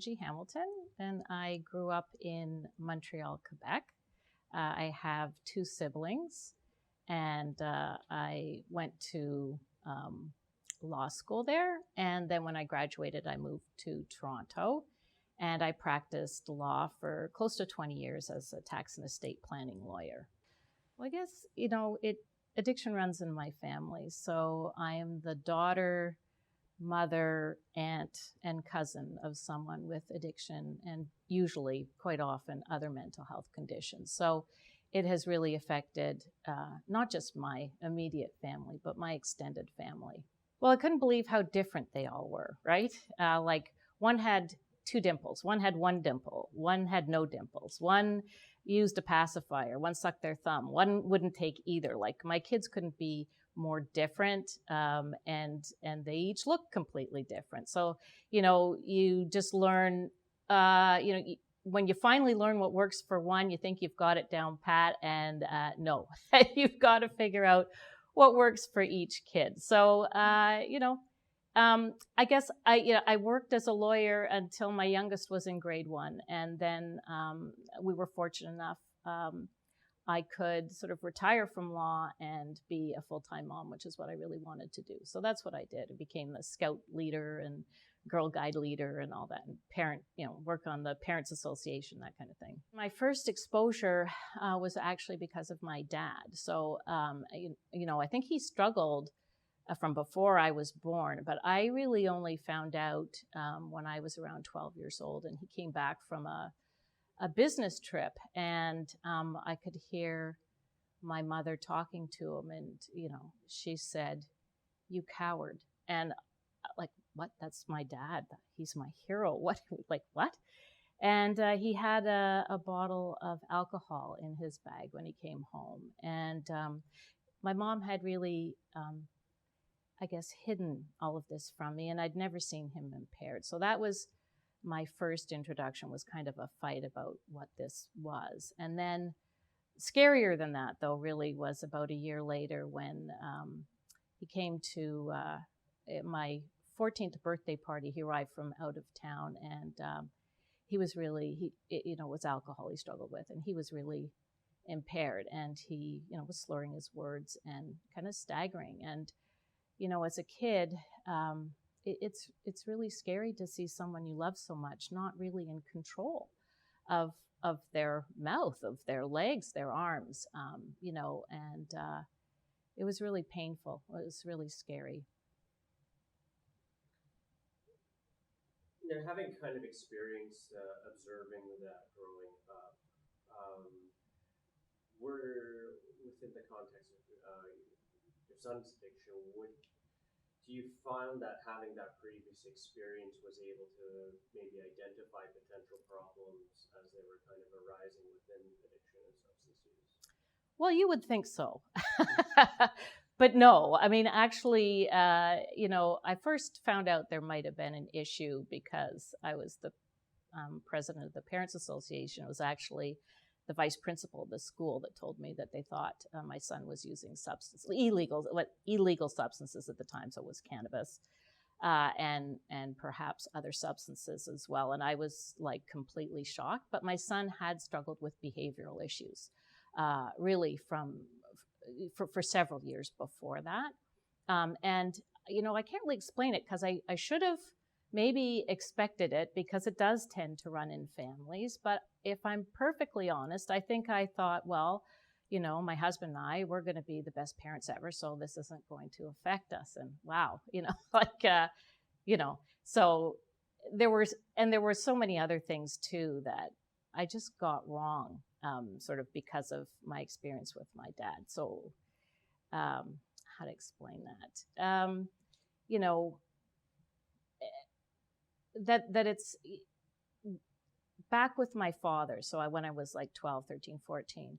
Angie Hamilton, and I grew up in Montreal, Quebec. I have two siblings, and I went to law school there. And then when I graduated, I moved to Toronto, and I practiced law for close to 20 years as a tax and estate planning lawyer. Well, I guess, addiction runs in my family. So I am the daughter, mother, aunt, and cousin of someone with addiction, and usually, quite often, other mental health conditions. So it has really affected not just my immediate family, but my extended family. Well, I couldn't believe how different they all were, right? Like one had two dimples, one had one dimple, one had no dimples, one used a pacifier, one sucked their thumb, one wouldn't take either. Like my kids couldn't be more different, and they each look completely different. So, you just learn, when you finally learn what works for one, you think you've got it down pat, and no, you've got to figure out what works for each kid. So, I guess I worked as a lawyer until my youngest was in grade 1, and then we were fortunate enough I could sort of retire from law and be a full-time mom, which is what I really wanted to do. So that's what I did. I became the scout leader and Girl Guide leader and all that, and parent, work on the Parents Association, that kind of thing. My first exposure was actually because of my dad. So, I think he struggled from before I was born, but I really only found out when I was around 12 years old, and he came back from a business trip, and I could hear my mother talking to him, and she said, "You coward." And like, what? That's my dad. He's my hero. What? Like, what? And he had a bottle of alcohol in his bag when he came home, and my mom had really I guess, hidden all of this from me, and I'd never seen him impaired. So that was my first introduction, was kind of a fight about what this was. And then scarier than that, though, really was about a year later when he came to my 14th birthday party. He arrived from out of town, and he was really, it was alcohol he struggled with, and he was really impaired, and he, was slurring his words and kind of staggering. And as a kid, it's really scary to see someone you love so much not really in control of their mouth, of their legs, their arms, and it was really painful. It was really scary. Now, having kind of experienced observing that growing up, were within the context of your son's addiction, do you find that having that previous experience was able to maybe identify potential problems as they were kind of arising within addiction and substance use? Well, you would think so. But no, I mean, actually, I first found out there might have been an issue because I was the president of the Parents Association. It was actually the vice principal of the school that told me that they thought my son was using illegal substances at the time. So it was cannabis and perhaps other substances as well. And I was like completely shocked. But my son had struggled with behavioral issues, really for several years before that. And I can't really explain it because I should have maybe expected it, because it does tend to run in families. But if I'm perfectly honest, I think I thought, well, my husband and I, we're going to be the best parents ever, so this isn't going to affect us. And wow, so there were so many other things too that I just got wrong, sort of because of my experience with my dad. So how to explain that? That it's back with my father. So when I was like 12, 13, 14,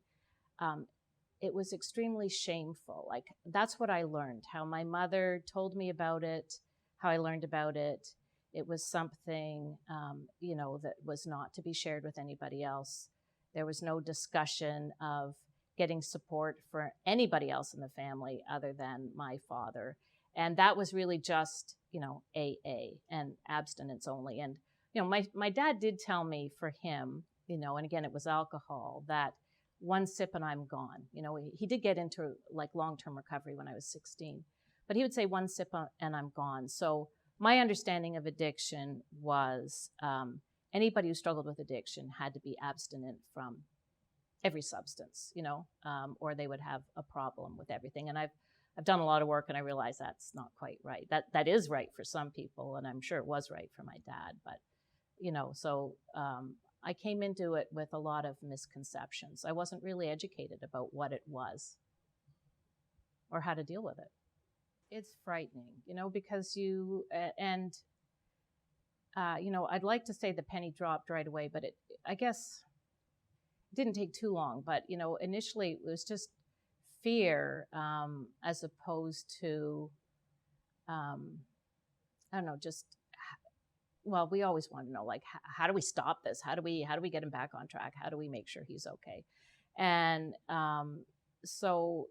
it was extremely shameful. Like, that's what I learned, how my mother told me about it, how I learned about it. It was something, that was not to be shared with anybody else. There was no discussion of getting support for anybody else in the family other than my father. And that was really just, AA and abstinence only. And, my dad did tell me for him, and again, it was alcohol, that one sip and I'm gone. He did get into like long-term recovery when I was 16, but he would say one sip and I'm gone. So my understanding of addiction was anybody who struggled with addiction had to be abstinent from every substance, or they would have a problem with everything. And I've done a lot of work, and I realize that's not quite right. That is right for some people, and I'm sure it was right for my dad. But so I came into it with a lot of misconceptions. I wasn't really educated about what it was or how to deal with it. It's frightening, because I'd like to say the penny dropped right away, but I guess it didn't take too long. But, initially it was just fear as opposed to, I don't know, we always want to know, like, how do we stop this? How do we get him back on track? How do we make sure he's okay? And so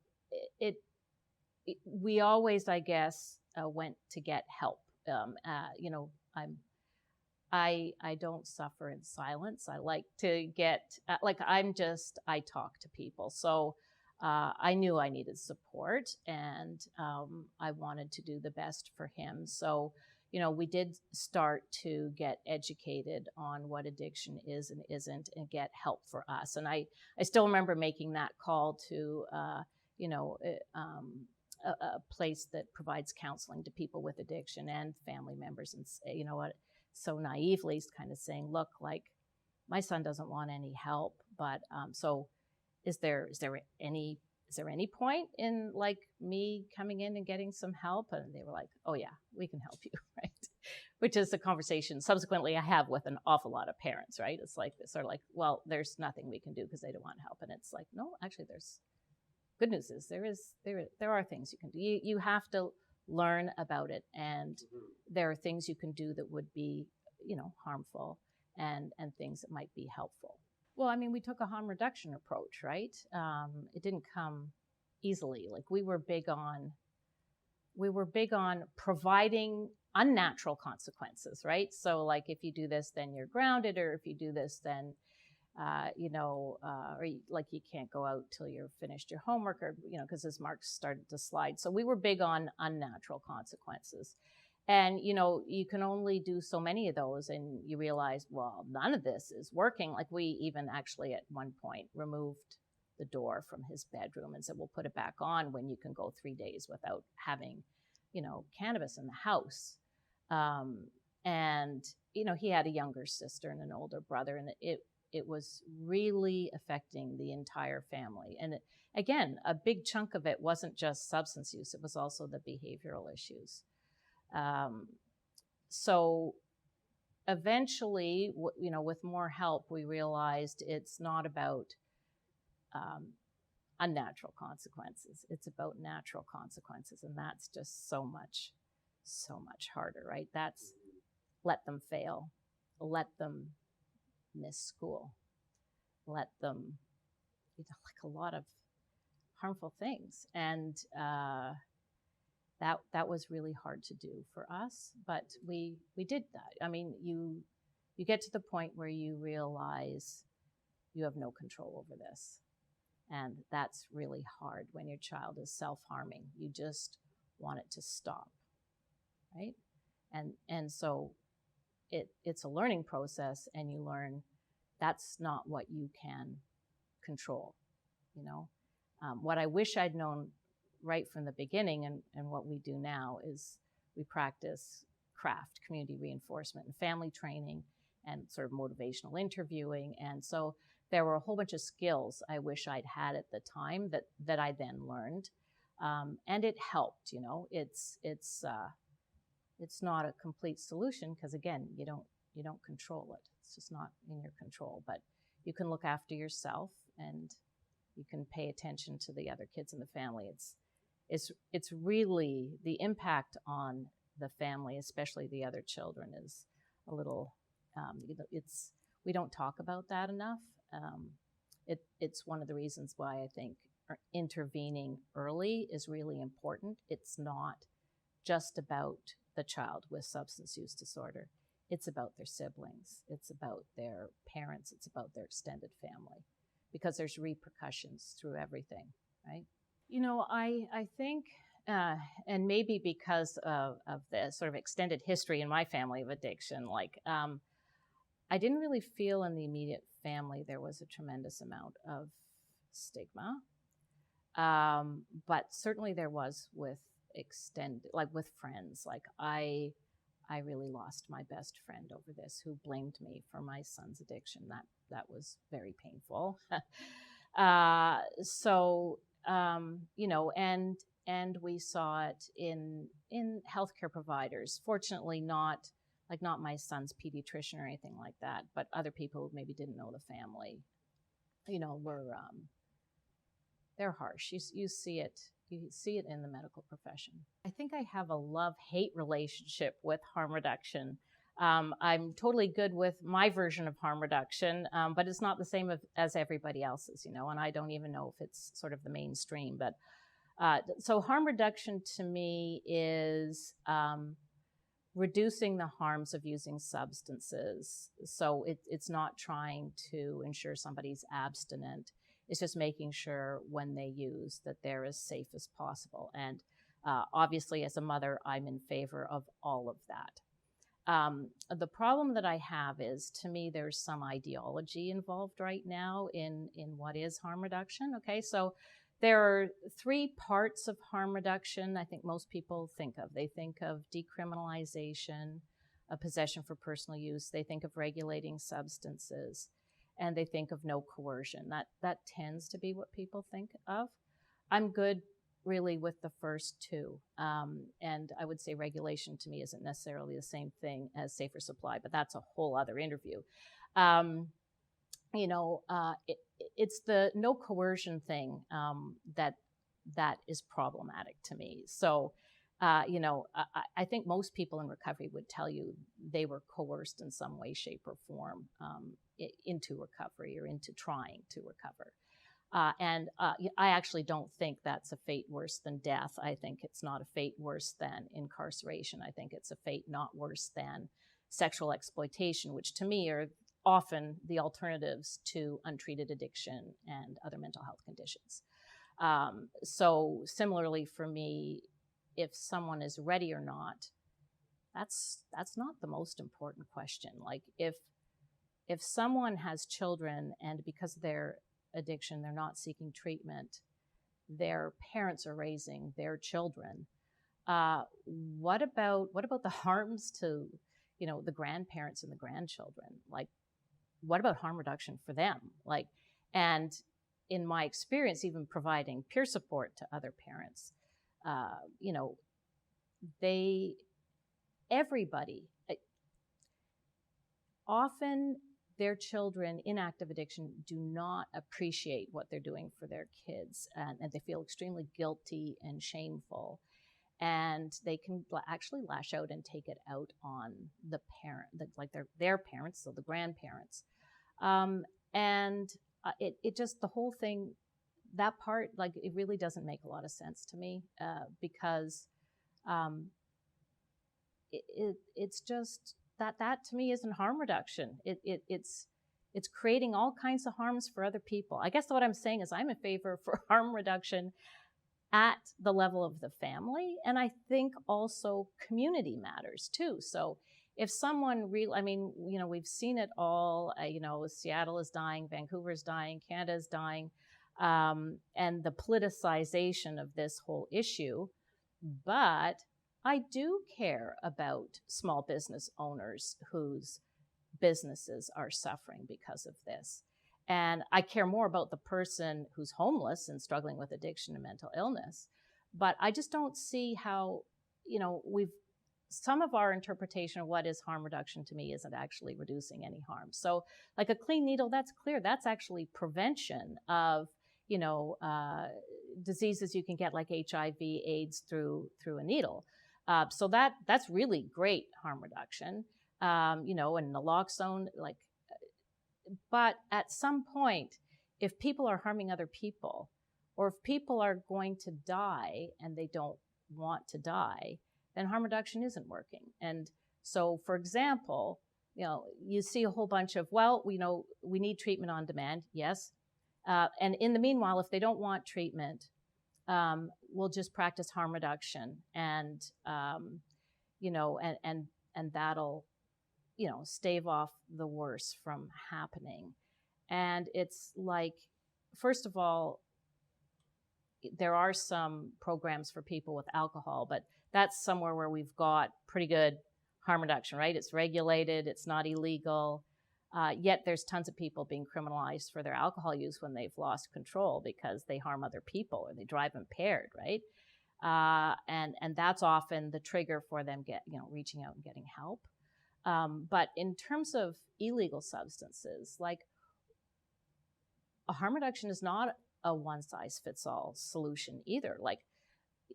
we always, I guess, went to get help. I don't suffer in silence. I like to get, I talk to people. So I knew I needed support, and I wanted to do the best for him. So, we did start to get educated on what addiction is and isn't, and get help for us. And I still remember making that call to, a place that provides counseling to people with addiction and family members, and so naively kind of saying, look, like, my son doesn't want any help, but so is there any point in like me coming in and getting some help? And they were like, oh yeah, we can help you, right? Which is a conversation subsequently I have with an awful lot of parents, right? It's like, sort of like, well, there's nothing we can do because they don't want help. And it's like, no, actually there's good news is there are things you can do. You have to learn about it, and there are things you can do that would be, harmful, and things that might be helpful. Well, I mean, we took a harm reduction approach, right? It didn't come easily. Like, we were big on providing unnatural consequences, right? So like, if you do this, then you're grounded, or if you do this, then or you can't go out till you're finished your homework, or, because his marks started to slide. So we were big on unnatural consequences. And, you can only do so many of those, and you realize, well, none of this is working. Like, we even actually at one point removed the door from his bedroom and said, we'll put it back on when you can go 3 days without having, cannabis in the house. And, he had a younger sister and an older brother, and it was really affecting the entire family. And again, a big chunk of it wasn't just substance use, it was also the behavioral issues. So eventually, with more help, we realized it's not about unnatural consequences. It's about natural consequences. And that's just so much harder, right? That's let them fail, let them miss school, let them, like a lot of harmful things. And that was really hard to do for us, but we did that. I mean, you get to the point where you realize you have no control over this. And that's really hard when your child is self-harming. You just want it to stop, right? And so it's a learning process, and you learn that's not what you can control, What I wish I'd known right from the beginning, and what we do now, is we practice craft, community reinforcement, and family training, and sort of motivational interviewing. And so there were a whole bunch of skills I wish I'd had at the time that I then learned. And it helped, it's not a complete solution, because again, you don't control it. It's just not in your control, but you can look after yourself, and you can pay attention to the other kids in the family. It's really, the impact on the family, especially the other children, is a little, we don't talk about that enough. It's one of the reasons why I think intervening early is really important. It's not just about the child with substance use disorder. it's about their siblings, it's about their parents, it's about their extended family, because there's repercussions through everything, right? I think, and maybe because of the sort of extended history in my family of addiction, I didn't really feel in the immediate family there was a tremendous amount of stigma. But certainly there was with with friends. I really lost my best friend over this, who blamed me for my son's addiction. That was very painful. So and we saw it in healthcare providers. Fortunately, not my son's pediatrician or anything like that, but other people who maybe didn't know the family, were they're harsh. You see it. You see it in the medical profession. I think I have a love-hate relationship with harm reduction. I'm totally good with my version of harm reduction, but it's not the same as everybody else's, and I don't even know if it's sort of the mainstream. But so harm reduction to me is reducing the harms of using substances. So it's not trying to ensure somebody's abstinent. It's just making sure when they use that they're as safe as possible. And obviously, as a mother, I'm in favor of all of that. The problem that I have is, to me, there's some ideology involved right now in what is harm reduction. Okay, so there are 3 parts of harm reduction I think most people think of. They think of decriminalization, a possession for personal use. They think of regulating substances, and they think of no coercion. That tends to be what people think of. I'm good really with the first 2. And I would say regulation to me isn't necessarily the same thing as safer supply, but that's a whole other interview. It's the no coercion thing that is problematic to me. So, I think most people in recovery would tell you they were coerced in some way, shape, or form into recovery or into trying to recover. And I actually don't think that's a fate worse than death. I think it's not a fate worse than incarceration. I think it's a fate not worse than sexual exploitation, which to me are often the alternatives to untreated addiction and other mental health conditions. So similarly for me, if someone is ready or not, that's not the most important question. Like if someone has children and because of their addiction, they're not seeking treatment, their parents are raising their children, what about the harms to, the grandparents and the grandchildren? Like, what about harm reduction for them? And in my experience, even providing peer support to other parents, everybody, often their children in active addiction do not appreciate what they're doing for their kids, and they feel extremely guilty and shameful. And they can actually lash out and take it out on the parent, their parents, so the grandparents. It just, the whole thing, that part, it really doesn't make a lot of sense to me, because it's just that to me isn't harm reduction. It's creating all kinds of harms for other people. I guess what I'm saying is I'm in favor for harm reduction at the level of the family, and I think also community matters too. So if someone we've seen it all, Seattle is dying, Vancouver is dying, Canada is dying, and the politicization of this whole issue. But I do care about small business owners whose businesses are suffering because of this. And I care more about the person who's homeless and struggling with addiction and mental illness. But I just don't see how, some of our interpretation of what is harm reduction to me isn't actually reducing any harm. So like a clean needle, that's clear. That's actually prevention of, diseases you can get like HIV, AIDS through a needle. So that's really great harm reduction, and naloxone, but at some point, if people are harming other people, or if people are going to die and they don't want to die, then harm reduction isn't working. And So, for example, you see a whole bunch of, well, we need treatment on demand, yes. And in the meanwhile, if they don't want treatment, we'll just practice harm reduction, and and that'll stave off the worst from happening. And it's like, first of all, there are some programs for people with alcohol, but that's somewhere where we've got pretty good harm reduction, right? It's regulated, it's not illegal. Yet there's tons of people being criminalized for their alcohol use when they've lost control because they harm other people or they drive impaired, right? And that's often the trigger for them reaching out and getting help. But in terms of illegal substances, like, a harm reduction is not a one-size-fits-all solution either. Like,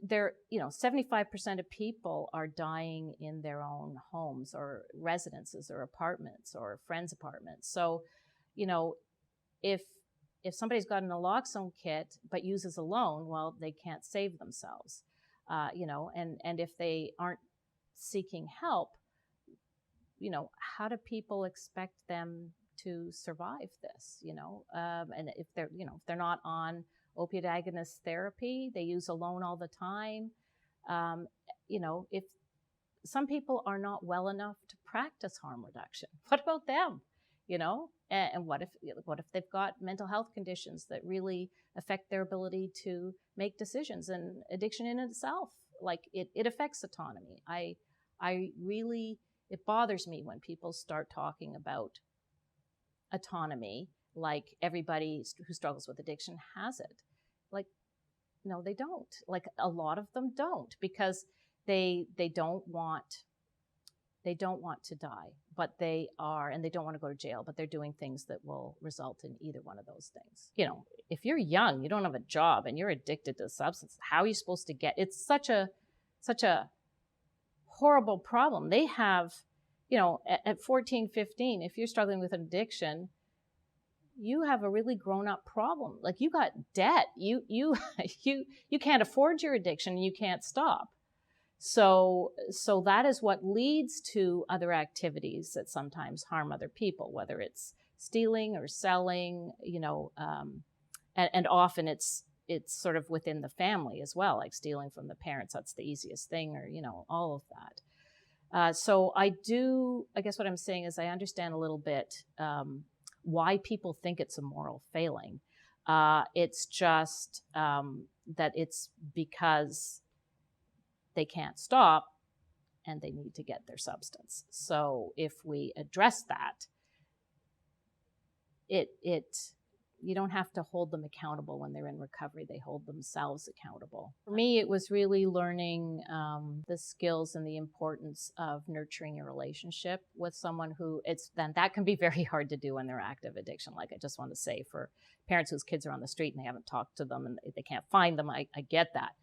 75% of people are dying in their own homes or residences or apartments or friends' apartments. So, if somebody's got an naloxone kit but uses alone, well, they can't save themselves. And if they aren't seeking help, how do people expect them to survive this? And if they're not on opioid agonist therapy, they use alone all the time. If some people are not well enough to practice harm reduction, what about them? And what if they've got mental health conditions that really affect their ability to make decisions? And addiction in itself, like, it affects autonomy. It bothers me when people start talking about autonomy like everybody who struggles with addiction has it. Like, no, they don't. Like, a lot of them don't, because they don't want to die, but they are, and they don't want to go to jail, but they're doing things that will result in either one of those things. If you're young, you don't have a job, and you're addicted to a substance, how are you supposed to get? It's such a horrible problem. They have, at 14, 15, if you're struggling with an addiction, you have a really grown-up problem. Like, you got debt. You can't afford your addiction, and you can't stop. So that is what leads to other activities that sometimes harm other people, whether it's stealing or selling, and often it's sort of within the family as well, like stealing from the parents. That's the easiest thing, or, all of that. So I guess what I'm saying is I understand a little bit why people think it's a moral failing. It's just that it's because they can't stop and they need to get their substance. So if we address that, you don't have to hold them accountable when they're in recovery. They hold themselves accountable. For me, it was really learning the skills and the importance of nurturing a relationship with someone then that can be very hard to do when they're active addiction. Like, I just want to say, for parents whose kids are on the street and they haven't talked to them and they can't find them, I get that.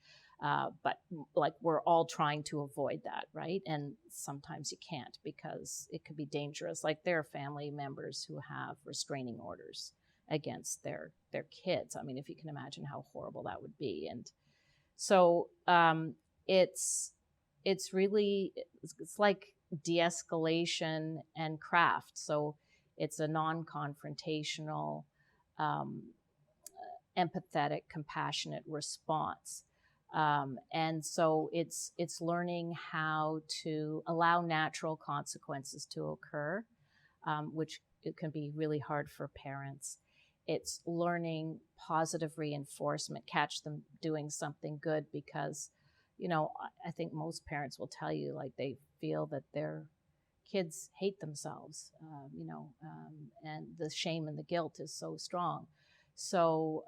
But like, we're all trying to avoid that, right? And sometimes you can't, because it could be dangerous. Like, there are family members who have restraining orders against their kids. I mean, if you can imagine how horrible that would be. And so it's like de-escalation and craft. So it's a non-confrontational, empathetic, compassionate response. And so it's learning how to allow natural consequences to occur, which it can be really hard for parents. It's learning positive reinforcement, catch them doing something good, because, I think most parents will tell you, like, they feel that their kids hate themselves, and the shame and the guilt is so strong. So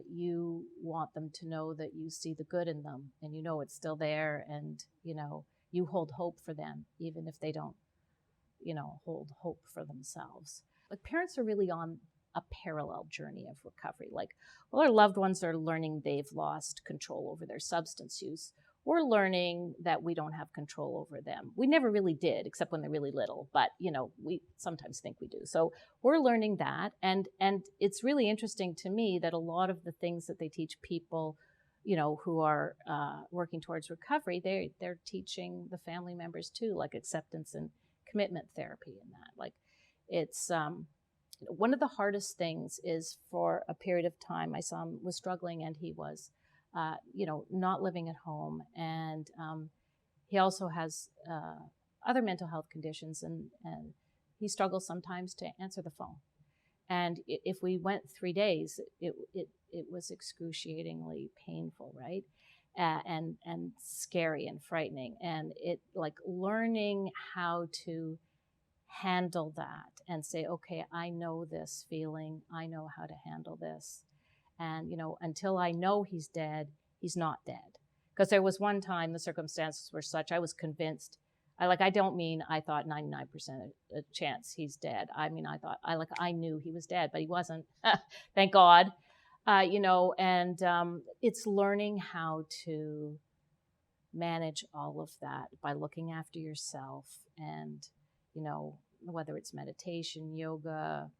you want them to know that you see the good in them, and it's still there, and you hold hope for them, even if they don't hold hope for themselves. Like, parents are really on a parallel journey of recovery. Like, while our loved ones are learning they've lost control over their substance use, we're learning that we don't have control over them. We never really did, except when they're really little, but we sometimes think we do. So we're learning that, and it's really interesting to me that a lot of the things that they teach people, who are working towards recovery, they're teaching the family members too, like acceptance and commitment therapy and that. Like, it's one of the hardest things is for a period of time, my son was struggling and he was, not living at home. And he also has other mental health conditions, and he struggles sometimes to answer the phone. And if we went 3 days, it was excruciatingly painful, right? And scary and frightening. And it, like, learning how to handle that and say, okay, I know this feeling, I know how to handle this. And, until I know he's dead, he's not dead. Because there was one time the circumstances were such, I was convinced, I don't mean I thought 99% a chance he's dead. I mean, I knew he was dead, but he wasn't, thank God. And it's learning how to manage all of that by looking after yourself, and, whether it's meditation, yoga,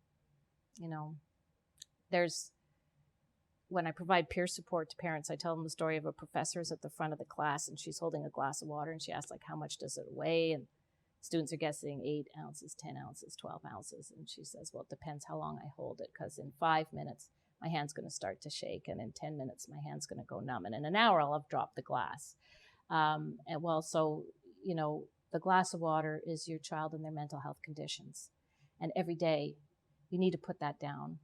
when I provide peer support to parents, I tell them the story of a professor's at the front of the class, and she's holding a glass of water, and she asks, like, how much does it weigh? And students are guessing 8 ounces, 10 ounces, 12 ounces. And she says, well, it depends how long I hold it, because in 5 minutes, my hand's going to start to shake, and in 10 minutes, my hand's going to go numb, and in an hour, I'll have dropped the glass. The glass of water is your child and their mental health conditions. And every day, you need to put that down.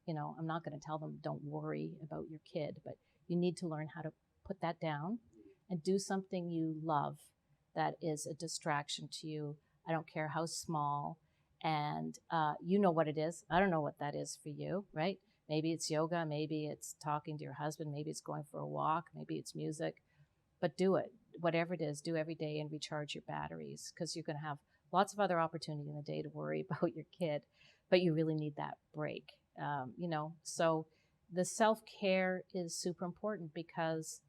I'm not going to tell them don't worry about your kid, but you need to learn how to put that down and do something you love that is a distraction to you. I don't care how small, and you know what it is. I don't know what that is for you, right? Maybe it's yoga, maybe it's talking to your husband, maybe it's going for a walk, maybe it's music, but do it. Whatever it is, do every day and recharge your batteries, because you're going to have lots of other opportunity in the day to worry about your kid, but you really need that break. So the self-care is super important, because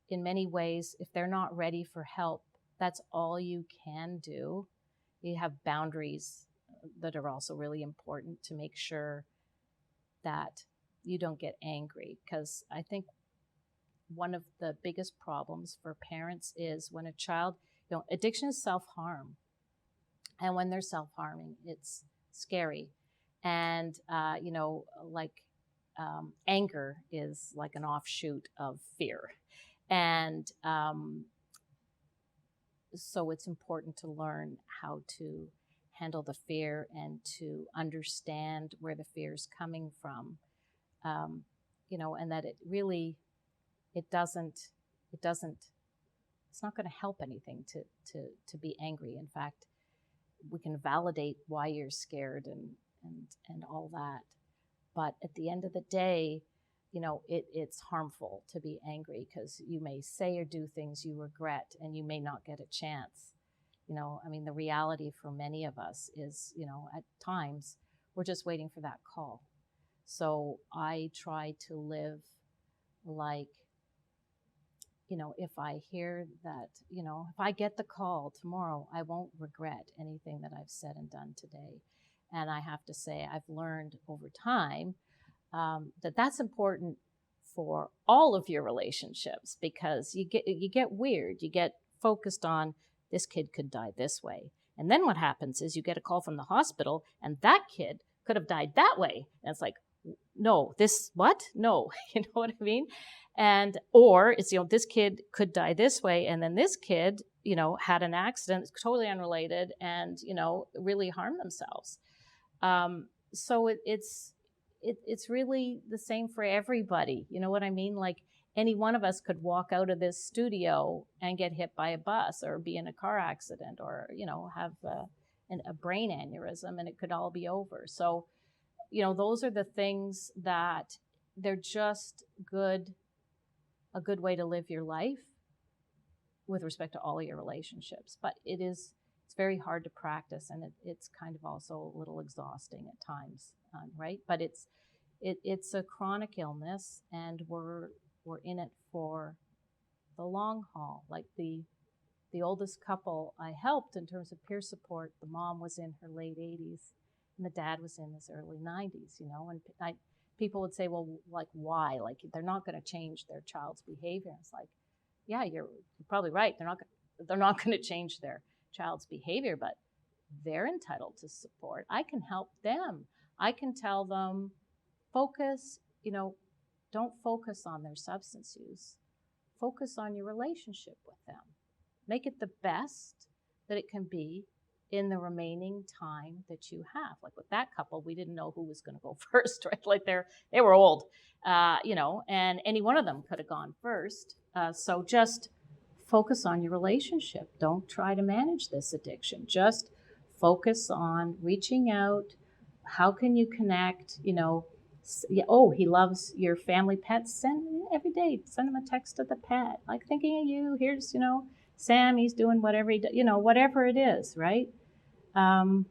in many ways, if they're not ready for help, that's all you can do. You have boundaries that are also really important to make sure that you don't get angry, because I think one of the biggest problems for parents is when a child, addiction is self-harm. And when they're self-harming, it's scary. And, anger is like an offshoot of fear. And so it's important to learn how to handle the fear and to understand where the fear is coming from, and that it's not going to help anything to be angry. In fact, we can validate why you're scared and all that. But at the end of the day, it's harmful to be angry, because you may say or do things you regret, and you may not get a chance. The reality for many of us is, at times we're just waiting for that call. So I try to live like, if I hear that, if I get the call tomorrow, I won't regret anything that I've said and done today. And I have to say, I've learned over time that that's important for all of your relationships, because you get weird. You get focused on, this kid could die this way. And then what happens is you get a call from the hospital, and that kid could have died that way. And it's like, no, what? No, you know what I mean? Or it's, this kid could die this way, and then this kid, had an accident, totally unrelated, and, really harmed themselves. So it's really the same for everybody. You know what I mean? Like, any one of us could walk out of this studio and get hit by a bus, or be in a car accident, or, have a brain aneurysm, and it could all be over. So, those are the things that they're just a good way to live your life with respect to all your relationships. But it's very hard to practice, and it's kind of also a little exhausting at times, right? But it's a chronic illness, and we're in it for the long haul. Like the oldest couple I helped in terms of peer support, the mom was in her late 80s, and the dad was in his early 90s, and people would say, well, like, why? Like, they're not going to change their child's behavior. It's like, yeah, you're probably right. They're not going to change their child's behavior, but they're entitled to support. I can help them. I can tell them, focus, don't focus on their substance use. Focus on your relationship with them. Make it the best that it can be in the remaining time that you have. Like with that couple, we didn't know who was going to go first, right? Like they were old, and any one of them could have gone first. So just focus on your relationship. Don't try to manage this addiction. Just focus on reaching out. How can you connect? Oh, he loves your family pets. Send every day. Send him a text to the pet, like thinking of you. Here's, Sam. He's doing whatever whatever it is, right? You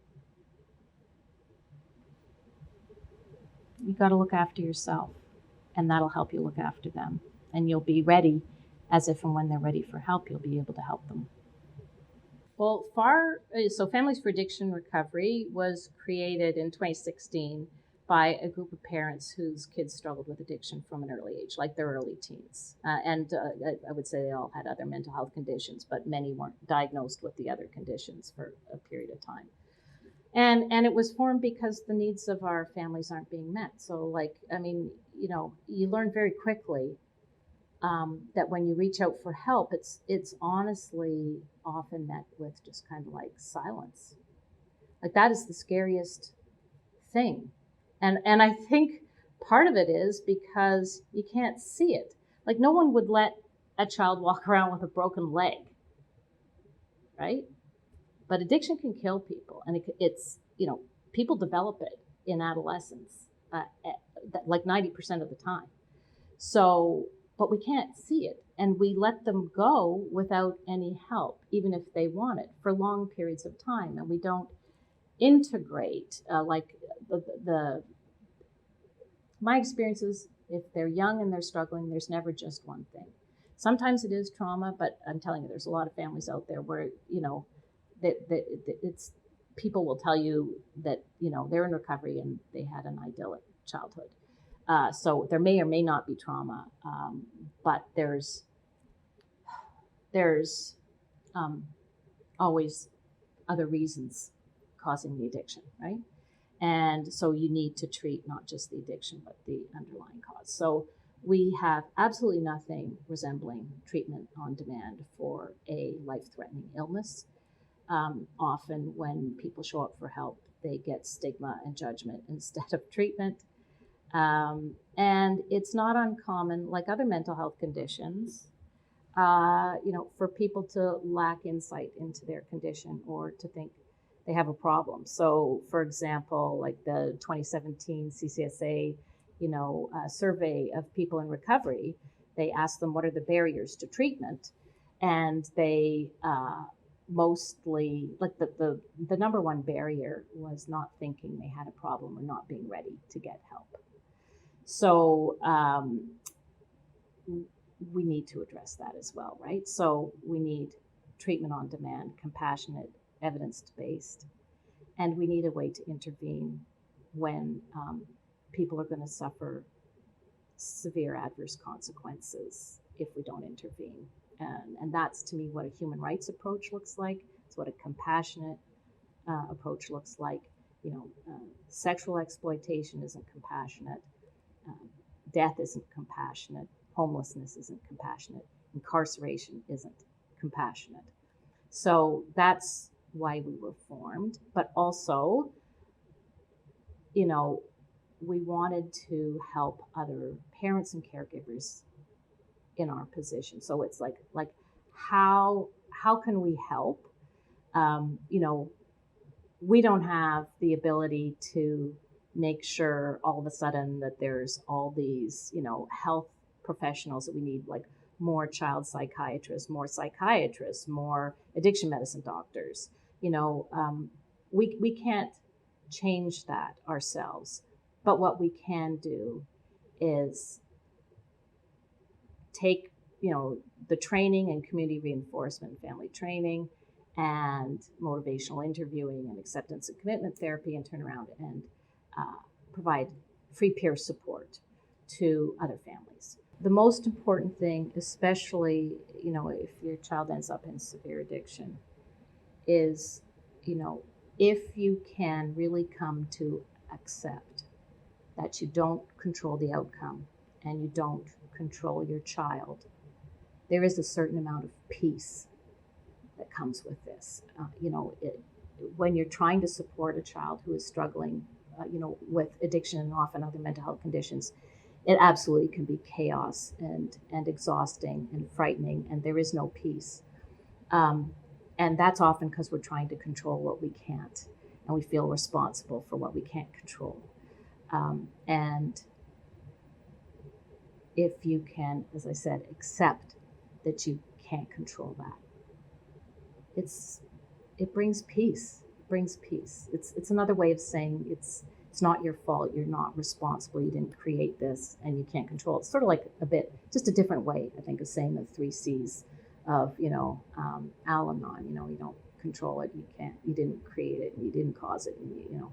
got to look after yourself, and that'll help you look after them, and you'll be ready, as if and when they're ready for help, you'll be able to help them. Well, Families for Addiction Recovery was created in 2016 by a group of parents whose kids struggled with addiction from an early age, like their early teens. And I would say they all had other mental health conditions, but many weren't diagnosed with the other conditions for a period of time. And it was formed because the needs of our families aren't being met. So you learn very quickly that when you reach out for help, it's honestly often met with just kind of like silence. Like that is the scariest thing. And I think part of it is because you can't see it. Like no one would let a child walk around with a broken leg, right? But addiction can kill people, and it's people develop it in adolescence, like 90% of the time. So, but we can't see it, and we let them go without any help, even if they want it, for long periods of time, and we don't integrate my experience is if they're young and they're struggling, there's never just one thing. Sometimes it is trauma, but I'm telling you, there's a lot of families out there where it's people will tell you that they're in recovery and they had an idyllic childhood. So there may or may not be trauma, but there's always other reasons causing the addiction, right? And so you need to treat not just the addiction, but the underlying cause. So we have absolutely nothing resembling treatment on demand for a life-threatening illness. Often when people show up for help, they get stigma and judgment instead of treatment. And it's not uncommon, like other mental health conditions, for people to lack insight into their condition or to think they have a problem. So, for example, like the 2017 CCSA, survey of people in recovery, they asked them what are the barriers to treatment, and they mostly, like the number one barrier was not thinking they had a problem or not being ready to get help. So we need to address that as well, right? So we need treatment on demand, compassionate, evidence-based, and we need a way to intervene when people are going to suffer severe adverse consequences if we don't intervene. And that's, to me, what a human rights approach looks like. It's what a compassionate approach looks like. Sexual exploitation isn't compassionate. Death isn't compassionate. Homelessness isn't compassionate. Incarceration isn't compassionate. So that's why we were formed. But also, we wanted to help other parents and caregivers in our position. So it's like how can we help? We don't have the ability to make sure all of a sudden that there's all these, health professionals that we need, like more child psychiatrists, more addiction medicine doctors. We can't change that ourselves. But what we can do is take, the training and community reinforcement, family training, and motivational interviewing and acceptance and commitment therapy, and turn around and provide free peer support to other families. The most important thing, especially, if your child ends up in severe addiction, is, if you can really come to accept that you don't control the outcome and you don't control your child, there is a certain amount of peace that comes with this. When you're trying to support a child who is struggling, with addiction and often other mental health conditions, it absolutely can be chaos and exhausting and frightening, and there is no peace. And that's often because we're trying to control what we can't, and we feel responsible for what we can't control. And if you can, as I said, accept that you can't control that, it brings peace. It brings peace. It's another way of saying it's not your fault. You're not responsible. You didn't create this, and you can't control it. It's sort of like just a different way, I think, of saying the 3 C's of Al-Anon. You don't control it. You didn't create it. You didn't cause it. And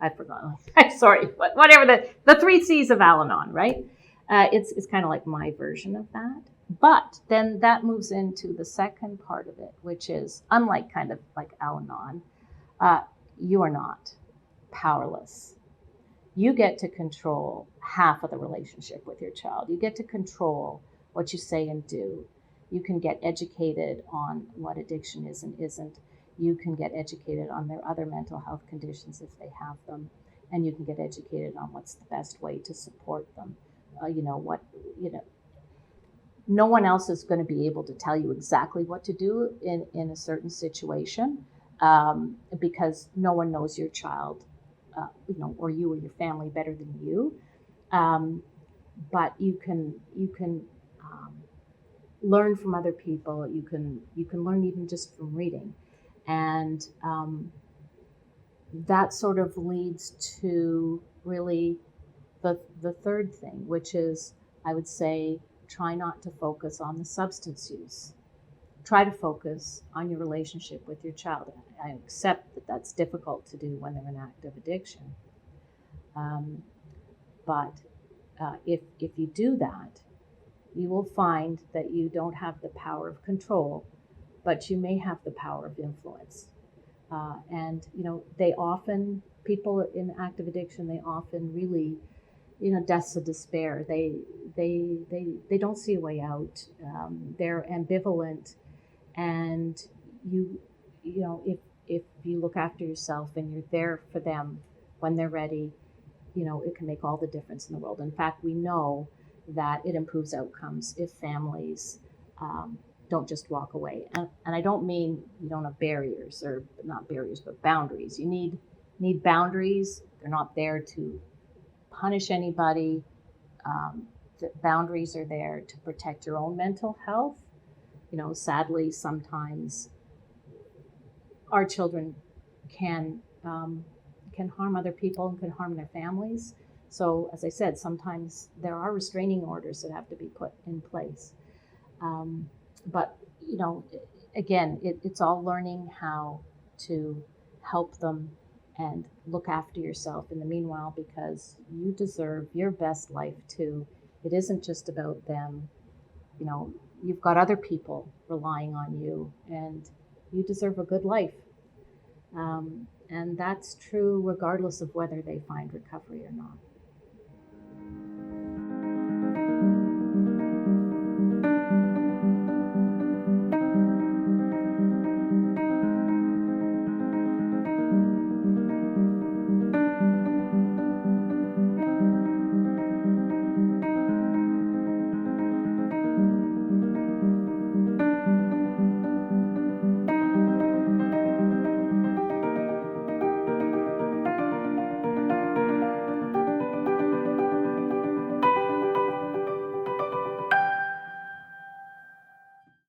I forgot. Sorry, but whatever the 3 C's of Al-Anon, right? It's kind of like my version of that. But then that moves into the second part of it, which is, unlike kind of like Al-Anon, you are not powerless. You get to control half of the relationship with your child. You get to control what you say and do. You can get educated on what addiction is and isn't. You can get educated on their other mental health conditions if they have them. And you can get educated on what's the best way to support them. No one else is going to be able to tell you exactly what to do in a certain situation, because no one knows your child, or you or your family better than you. But you can learn from other people. You can learn even just from reading, and that sort of leads to really the third thing, which is, I would say, try not to focus on the substance use. Try to focus on your relationship with your child. I accept that that's difficult to do when they're in active addiction. But if you do that, you will find that you don't have the power of control, but you may have the power of influence. And people in active addiction, they often really, deaths of despair. They don't see a way out. They're ambivalent, and if you look after yourself and you're there for them when they're ready, it can make all the difference in the world. In fact, we know that it improves outcomes if families don't just walk away. And I don't mean you don't have barriers, or not barriers, but boundaries. You need boundaries. They're not there to punish anybody. The boundaries are there to protect your own mental health. Sadly, sometimes our children can harm other people and can harm their families. So, as I said, sometimes there are restraining orders that have to be put in place. But again, it's all learning how to help them and look after yourself in the meanwhile, because you deserve your best life too. It isn't just about them. You've got other people relying on you, and you deserve a good life. And that's true regardless of whether they find recovery or not.